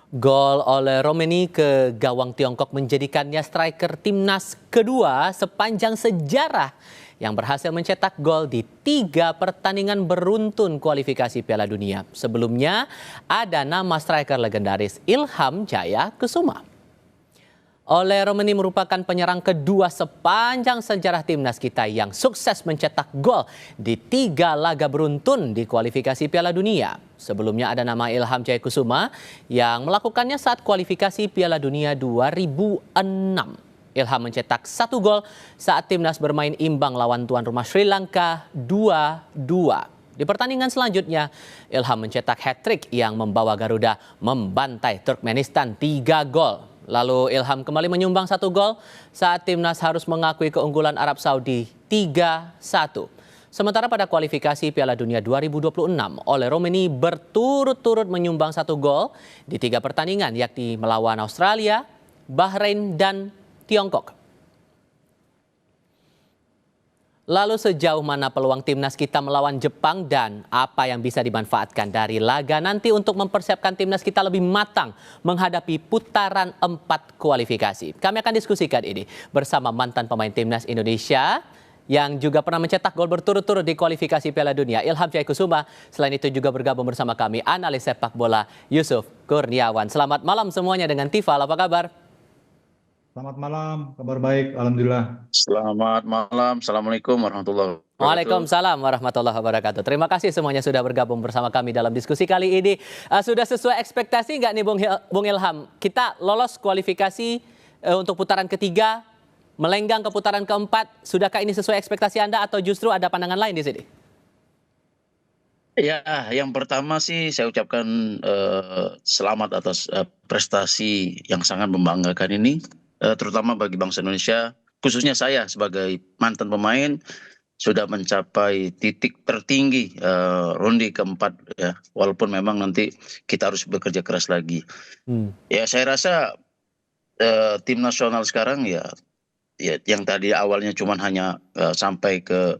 Gol oleh Romeni ke gawang Tiongkok menjadikannya striker timnas kedua sepanjang sejarah yang berhasil mencetak gol di 3 pertandingan beruntun kualifikasi Piala Dunia. Sebelumnya ada nama striker legendaris Ilham Jaya Kusuma. Ole Romeni merupakan penyerang kedua sepanjang sejarah timnas kita yang sukses mencetak gol di 3 laga beruntun di kualifikasi Piala Dunia. Sebelumnya ada nama Ilham Jaya Kusuma yang melakukannya saat kualifikasi Piala Dunia 2006. Ilham mencetak 1 gol saat timnas bermain imbang lawan tuan rumah Sri Lanka 2-2. Di pertandingan selanjutnya, Ilham mencetak hat-trick yang membawa Garuda membantai Turkmenistan 3 gol. Lalu Ilham kembali menyumbang 1 gol saat timnas harus mengakui keunggulan Arab Saudi 3-1. Sementara pada kualifikasi Piala Dunia 2026, Ole Romeni berturut-turut menyumbang 1 gol di 3 pertandingan, yakni melawan Australia, Bahrain, dan Tiongkok. Lalu sejauh mana peluang timnas kita melawan Jepang dan apa yang bisa dimanfaatkan dari laga nanti untuk mempersiapkan timnas kita lebih matang menghadapi putaran 4 kualifikasi. Kami akan diskusikan ini bersama mantan pemain timnas Indonesia yang juga pernah mencetak gol berturut-turut di kualifikasi Piala Dunia, Ilham Jaya Kusuma. Selain itu juga bergabung bersama kami analis sepak bola Yusuf Kurniawan. Selamat malam semuanya dengan Tifal, apa kabar? Selamat malam, kabar baik, alhamdulillah. Selamat malam, Assalamualaikum warahmatullahi wabarakatuh. Waalaikumsalam warahmatullahi wabarakatuh. Terima kasih semuanya sudah bergabung bersama kami dalam diskusi kali ini. Sudah sesuai ekspektasi nggak nih Bung Ilham? Kita lolos kualifikasi untuk putaran ketiga, melenggang ke putaran keempat. Sudahkah ini sesuai ekspektasi Anda atau justru ada pandangan lain di sini? Ya, yang pertama sih saya ucapkan selamat atas prestasi yang sangat membanggakan ini. Terutama bagi bangsa Indonesia, khususnya saya sebagai mantan pemain sudah mencapai titik tertinggi ronde keempat ya, walaupun memang nanti kita harus bekerja keras lagi. Ya saya rasa tim nasional sekarang ya yang tadi awalnya cuma hanya sampai ke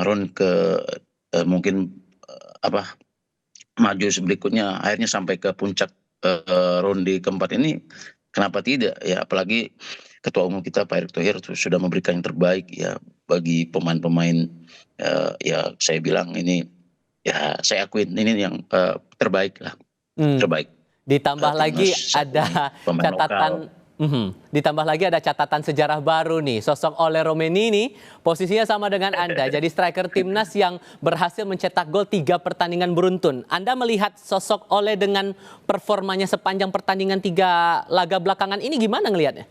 ronde ke mungkin maju berikutnya, akhirnya sampai ke puncak ronde keempat ini. Kenapa tidak ya, apalagi Ketua Umum kita Pak Erick Thohir sudah memberikan yang terbaik ya bagi pemain-pemain, ya saya bilang ini ya saya akuin ini yang terbaik lah, terbaik. Ditambah lagi ada catatan, ditambah lagi ada catatan sejarah baru nih. Sosok Ole Romeni ini posisinya sama dengan Anda, jadi striker timnas yang berhasil mencetak gol 3 pertandingan beruntun. Anda melihat sosok Ole dengan performanya sepanjang pertandingan 3 laga belakangan ini gimana ngelihatnya?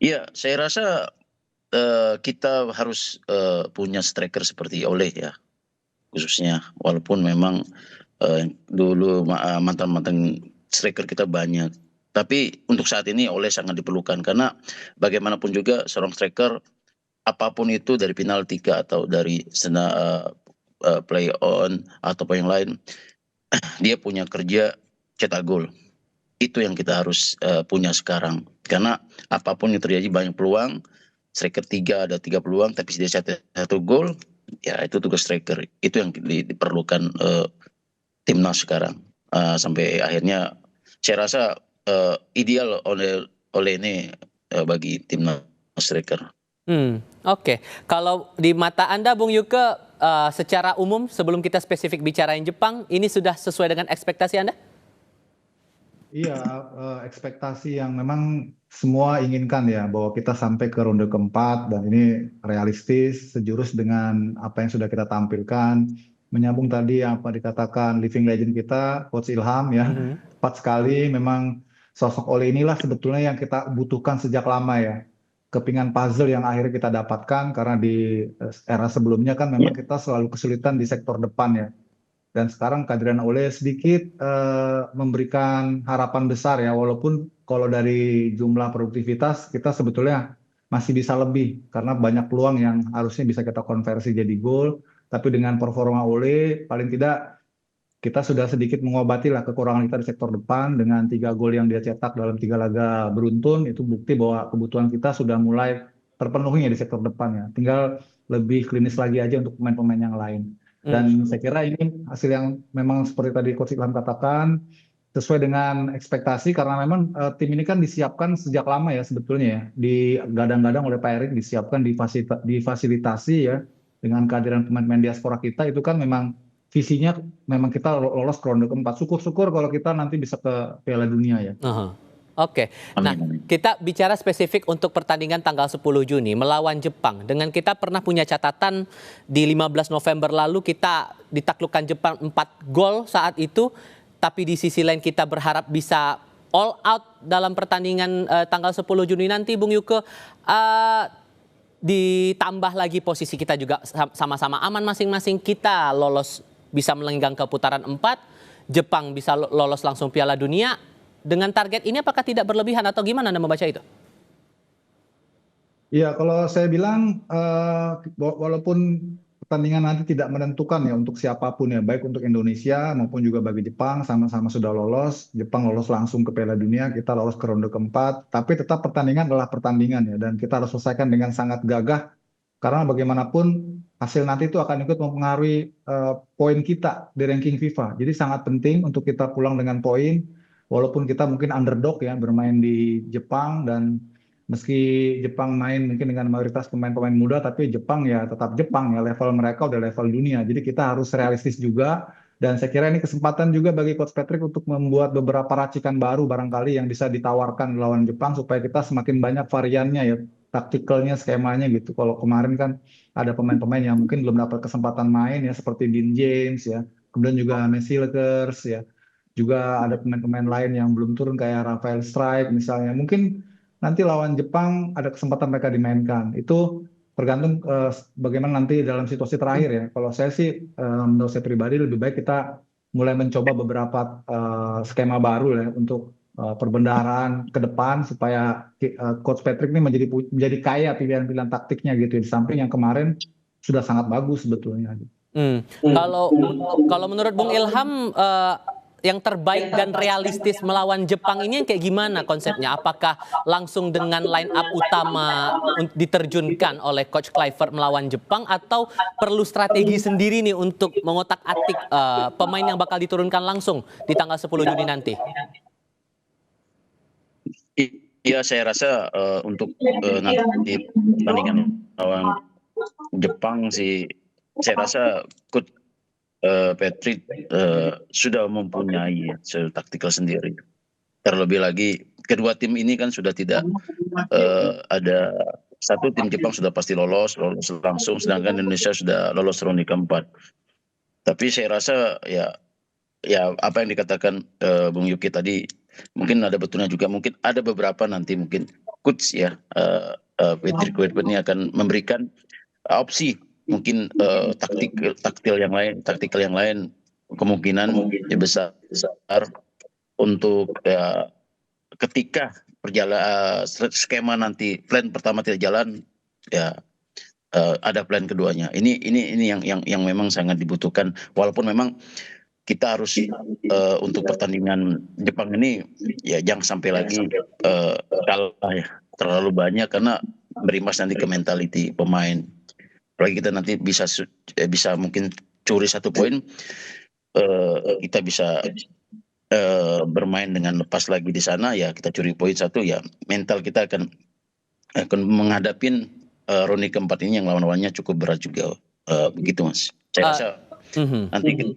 Iya, saya rasa kita harus punya striker seperti Ole ya, khususnya walaupun memang dulu mantan-mantan striker kita banyak. Tapi untuk saat ini Ole sangat diperlukan karena bagaimanapun juga seorang striker apapun itu dari penalti atau dari play on atau apa yang lain, dia punya kerja cetak gol. Itu yang kita harus punya sekarang. Karena apapun yang terjadi banyak peluang, striker 3 ada 3 peluang tapi dia cetak 1 gol, ya itu tugas striker. Itu yang diperlukan timnas sekarang. Sampai akhirnya saya rasa ideal oleh ini bagi timnas striker. Oke. Kalau di mata Anda Bung Yuke, secara umum sebelum kita spesifik bicarain Jepang, ini sudah sesuai dengan ekspektasi Anda? Iya, ekspektasi yang memang semua inginkan ya, bahwa kita sampai ke ronde keempat dan ini realistis, sejurus dengan apa yang sudah kita tampilkan. Menyambung tadi yang apa dikatakan living legend kita, Coach Ilham ya, tepat sekali. Memang sosok Ole inilah sebetulnya yang kita butuhkan sejak lama ya. Kepingan puzzle yang akhirnya kita dapatkan karena di era sebelumnya kan memang kita selalu kesulitan di sektor depan ya. Dan sekarang kehadiran Ole sedikit memberikan harapan besar ya, walaupun kalau dari jumlah produktivitas kita sebetulnya masih bisa lebih karena banyak peluang yang harusnya bisa kita konversi jadi gol. Tapi dengan performa Ole paling tidak kita sudah sedikit mengobati lah kekurangan kita di sektor depan dengan 3 gol yang dia cetak dalam 3 laga beruntun. Itu bukti bahwa kebutuhan kita sudah mulai terpenuhi ya di sektor depan ya. Tinggal lebih klinis lagi aja untuk pemain-pemain yang lain. Dan saya kira ini hasil yang memang seperti tadi Coach Ilham katakan sesuai dengan ekspektasi karena memang tim ini kan disiapkan sejak lama ya sebetulnya ya, digadang-gadang oleh Pak Erik, disiapkan difasilitasi ya dengan kehadiran pemain-pemain diaspora kita itu kan memang visinya memang kita lolos ke ronde keempat. Syukur-syukur kalau kita nanti bisa ke Piala Dunia ya. Oke, nah Amin. kita bicara spesifik untuk pertandingan tanggal 10 Juni melawan Jepang. Dengan kita pernah punya catatan di 15 November lalu kita ditaklukkan Jepang 4 gol saat itu. Tapi di sisi lain kita berharap bisa all out dalam pertandingan tanggal 10 Juni nanti Bung Yuke. Ditambah lagi posisi kita juga sama-sama aman masing-masing. Kita lolos bisa melenggang ke putaran 4. Jepang bisa lolos langsung Piala Dunia. Dengan target ini apakah tidak berlebihan atau gimana Anda membaca itu? Iya, kalau saya bilang walaupun pertandingan nanti tidak menentukan ya untuk siapapun ya, baik untuk Indonesia maupun juga bagi Jepang sama-sama sudah lolos. Jepang lolos langsung ke Piala Dunia, kita lolos ke ronde keempat. Tapi tetap pertandingan adalah pertandingan ya, dan kita harus selesaikan dengan sangat gagah karena bagaimanapun hasil nanti itu akan ikut mempengaruhi poin kita di ranking FIFA. Jadi sangat penting untuk kita pulang dengan poin. Walaupun kita mungkin underdog ya bermain di Jepang dan meski Jepang main mungkin dengan mayoritas pemain-pemain muda tapi Jepang ya tetap Jepang ya, level mereka udah level dunia. Jadi kita harus realistis juga dan saya kira ini kesempatan juga bagi Coach Patrick untuk membuat beberapa racikan baru barangkali yang bisa ditawarkan lawan Jepang supaya kita semakin banyak variannya ya, taktikalnya, skemanya gitu. Kalau kemarin kan ada pemain-pemain yang mungkin belum dapat kesempatan main ya seperti Dean James ya, kemudian juga Messi Lekers ya. Juga ada pemain-pemain lain yang belum turun kayak Rafael Strike misalnya. Mungkin nanti lawan Jepang ada kesempatan mereka dimainkan. Itu tergantung bagaimana nanti dalam situasi terakhir ya. Kalau saya sih menurut saya pribadi lebih baik kita mulai mencoba beberapa skema baru ya untuk perbendaharaan ke depan supaya Coach Patrick ini menjadi kaya pilihan-pilihan taktiknya gitu. Di samping yang kemarin sudah sangat bagus sebetulnya. Kalau menurut Bung Ilham yang terbaik dan realistis melawan Jepang ini yang kayak gimana konsepnya? Apakah langsung dengan line up utama diterjunkan oleh Coach Kluivert melawan Jepang atau perlu strategi sendiri nih untuk mengotak-atik pemain yang bakal diturunkan langsung di tanggal 10 Juni nanti? Iya, saya rasa untuk nanti pertandingan lawan Jepang sih, saya rasa Coach Patrick sudah mempunyai taktikal sendiri. Terlebih lagi kedua tim ini kan sudah tidak ada satu tim Jepang sudah pasti lolos langsung, sedangkan Indonesia sudah lolos ronde keempat. Tapi saya rasa ya apa yang dikatakan Bung Yuki tadi mungkin ada betulnya juga. Mungkin ada beberapa nanti mungkin coach ya Patrick Kluivert ini akan memberikan opsi mungkin taktikal yang lain kemungkinan besar untuk ketika skema nanti plan pertama tidak jalan ya ada plan keduanya. Ini yang memang sangat dibutuhkan, walaupun memang kita harus untuk pertandingan Jepang ini ya jangan sampai lagi kalah ya terlalu banyak karena berimbas nanti ke mentality pemain. Apalagi kita nanti bisa mungkin curi 1 poin, kita bisa bermain dengan lepas lagi di sana ya, kita curi poin 1 ya, mental kita akan menghadapin ronde keempat ini yang lawan-lawannya cukup berat juga, begitu Mas. Saya rasa nanti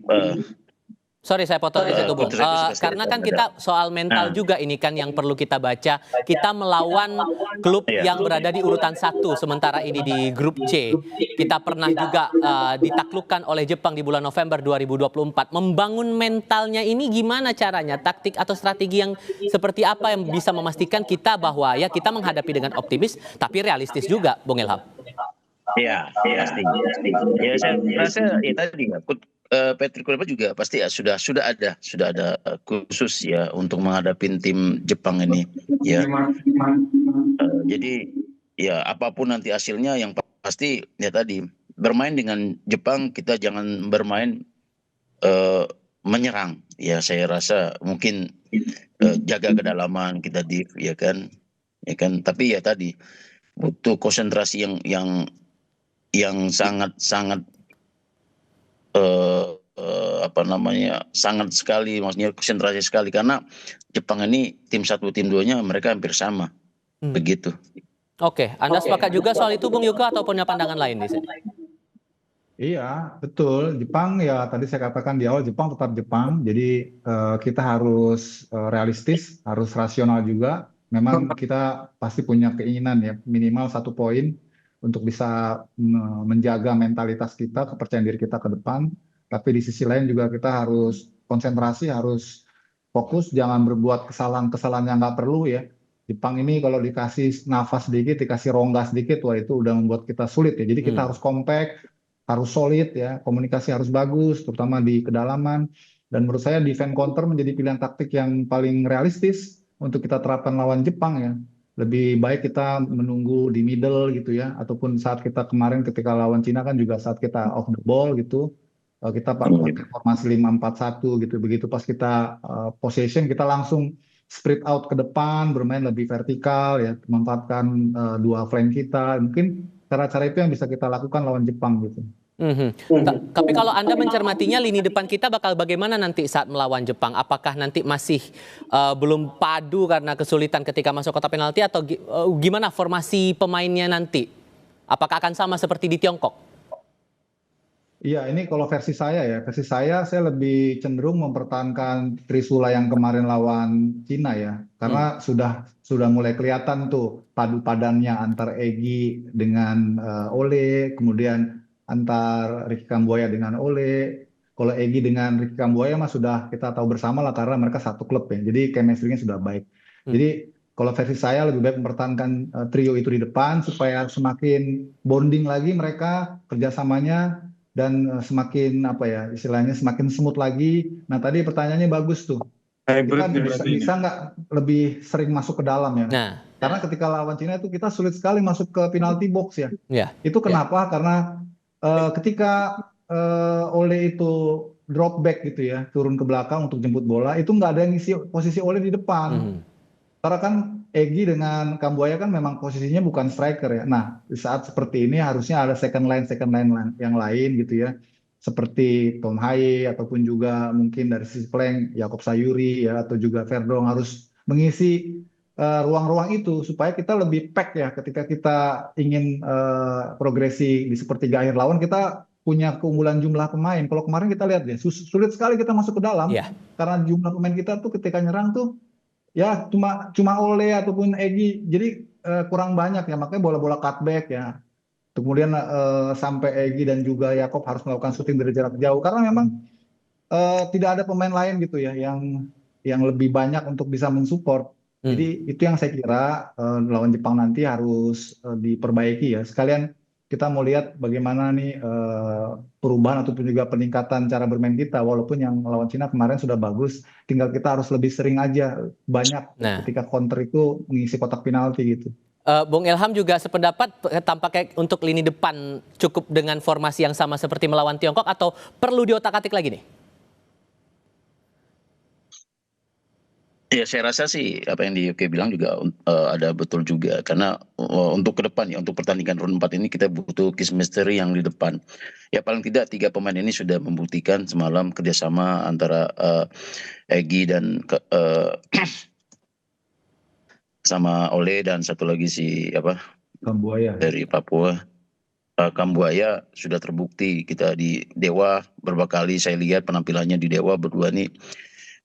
Sorry saya potong di situ Bung. Karena kan kita soal mental juga ini kan yang perlu kita baca. Kita melawan klub yang berada di urutan 1 sementara ini di grup C. Kita pernah juga ditaklukkan oleh Jepang di bulan November 2024. Membangun mentalnya ini gimana caranya? Taktik atau strategi yang seperti apa yang bisa memastikan kita bahwa ya kita menghadapi dengan optimis tapi realistis juga Bung Ilham? Iya, pasti. Ya saya rasa ya tadi Patrick Kluivert juga pasti ya sudah ada khusus ya untuk menghadapi tim Jepang ini ya. Jadi ya apapun nanti hasilnya yang pasti ya tadi bermain dengan Jepang kita jangan bermain menyerang ya. Saya rasa mungkin jaga kedalaman kita ya kan tapi ya tadi butuh konsentrasi yang sangat eh, apa namanya, sangat sekali, maksudnya konsentrasi sekali karena Jepang ini tim 1 tim 2-nya mereka hampir sama, begitu. Oke, Anda sepakat juga soal itu Bung Yuka atau punya pandangan lain di sini? Iya, betul. Jepang ya tadi saya katakan di awal Jepang tetap Jepang. Jadi kita harus realistis, harus rasional juga. Memang kita pasti punya keinginan ya minimal 1 poin untuk bisa menjaga mentalitas kita, kepercayaan diri kita ke depan. Tapi di sisi lain juga kita harus konsentrasi, harus fokus, jangan berbuat kesalahan-kesalahan yang nggak perlu ya. Jepang ini kalau dikasih nafas sedikit, dikasih rongga sedikit, wah itu udah membuat kita sulit ya. Jadi kita harus kompak, harus solid ya, komunikasi harus bagus, terutama di kedalaman. Dan menurut saya defense counter menjadi pilihan taktik yang paling realistis untuk kita terapkan lawan Jepang ya. Lebih baik kita menunggu di middle gitu ya, ataupun saat kita kemarin ketika lawan Cina kan juga saat kita off the ball gitu, kita pakai formasi 5-4-1 gitu. Begitu pas kita possession kita langsung spread out ke depan, bermain lebih vertikal ya, memanfaatkan dua flank kita. Mungkin cara-cara itu yang bisa kita lakukan lawan Jepang gitu. Tapi kalau Anda mencermatinya lini depan kita bakal bagaimana nanti saat melawan Jepang? Apakah nanti masih belum padu karena kesulitan ketika masuk kotak penalti atau gimana formasi pemainnya nanti? Apakah akan sama seperti di Tiongkok? Iya, ini kalau versi saya ya, saya lebih cenderung mempertahankan Trisula yang kemarin lawan Cina ya, karena sudah mulai kelihatan tuh padu padannya antar Egy dengan Ole, kemudian antar Ricky Kambuaya dengan Ole. Kalau Egy dengan Ricky Kambuaya mah sudah kita tahu bersama lah karena mereka satu klub ya, jadi chemistry-nya sudah baik. Jadi kalau versi saya lebih baik mempertahankan trio itu di depan supaya semakin bonding lagi mereka kerjasamanya dan semakin apa ya istilahnya semakin smooth lagi. Nah tadi pertanyaannya bagus tuh. Kita bisa nggak lebih sering masuk ke dalam ya? Nah, Karena ketika lawan Cina itu kita sulit sekali masuk ke penalti box ya. ya. Itu kenapa? Karena ketika Ole itu drop back gitu ya, turun ke belakang untuk jemput bola, itu nggak ada yang ngisi posisi Ole di depan. Karena kan Egy dengan Kambuaya kan memang posisinya bukan striker ya. Nah, di saat seperti ini harusnya ada second line yang lain gitu ya. Seperti Tom Haye ataupun juga mungkin dari sisi flank Yakob Sayuri ya atau juga Verdong harus mengisi ruang-ruang itu supaya kita lebih pack ya ketika kita ingin progresi di sepertiga akhir lawan kita punya keunggulan jumlah pemain. Kalau kemarin kita lihat ya sulit sekali kita masuk ke dalam karena jumlah pemain kita tuh ketika nyerang tuh ya cuma Ole ataupun Egy, jadi kurang banyak ya, makanya bola-bola cutback ya. Kemudian sampai Egy dan juga Yakob harus melakukan syuting dari jarak jauh karena memang tidak ada pemain lain gitu ya yang lebih banyak untuk bisa mensupport. Jadi itu yang saya kira lawan Jepang nanti harus diperbaiki ya. Sekalian kita mau lihat bagaimana nih perubahan ataupun juga peningkatan cara bermain kita. Walaupun yang lawan Cina kemarin sudah bagus, tinggal kita harus lebih sering aja banyak ketika counter itu mengisi kotak penalti gitu. Bung Ilham juga sependapat tampaknya untuk lini depan cukup dengan formasi yang sama seperti melawan Tiongkok atau perlu diotak-atik lagi nih? Ya saya rasa sih apa yang di UK bilang juga ada betul juga karena untuk ke depan ya untuk pertandingan round 4 ini kita butuh chemistry yang di depan. Ya paling tidak 3 pemain ini sudah membuktikan semalam kerjasama antara Egy dan sama Ole dan satu lagi si Kambuaya dari Papua. Kambuaya sudah terbukti kita di Dewa beberapa kali saya lihat penampilannya di Dewa berdua nih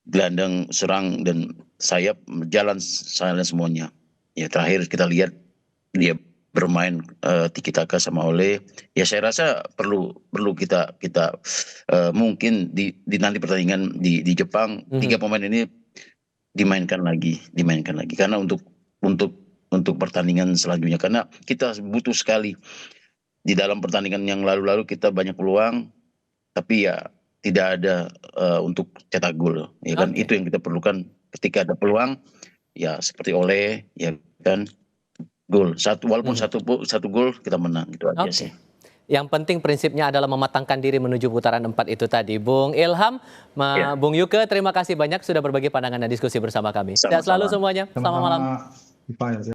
gelandang serang dan sayap jalan semuanya. Ya terakhir kita lihat dia bermain tiki taka sama Ole. Ya saya rasa perlu kita mungkin di nanti pertandingan di Jepang 3 pemain ini dimainkan lagi karena untuk pertandingan selanjutnya karena kita butuh sekali di dalam pertandingan yang lalu-lalu kita banyak peluang tapi ya tidak ada untuk cetak gol ya kan itu yang kita perlukan ketika ada peluang ya seperti Ole ya kan gol walaupun satu gol kita menang gitu aja sih. Yang penting prinsipnya adalah mematangkan diri menuju putaran 4 itu tadi. Bung Ilham, Bung Yuke, terima kasih banyak sudah berbagi pandangan dan diskusi bersama kami. Sehat selalu semuanya. Selamat malam.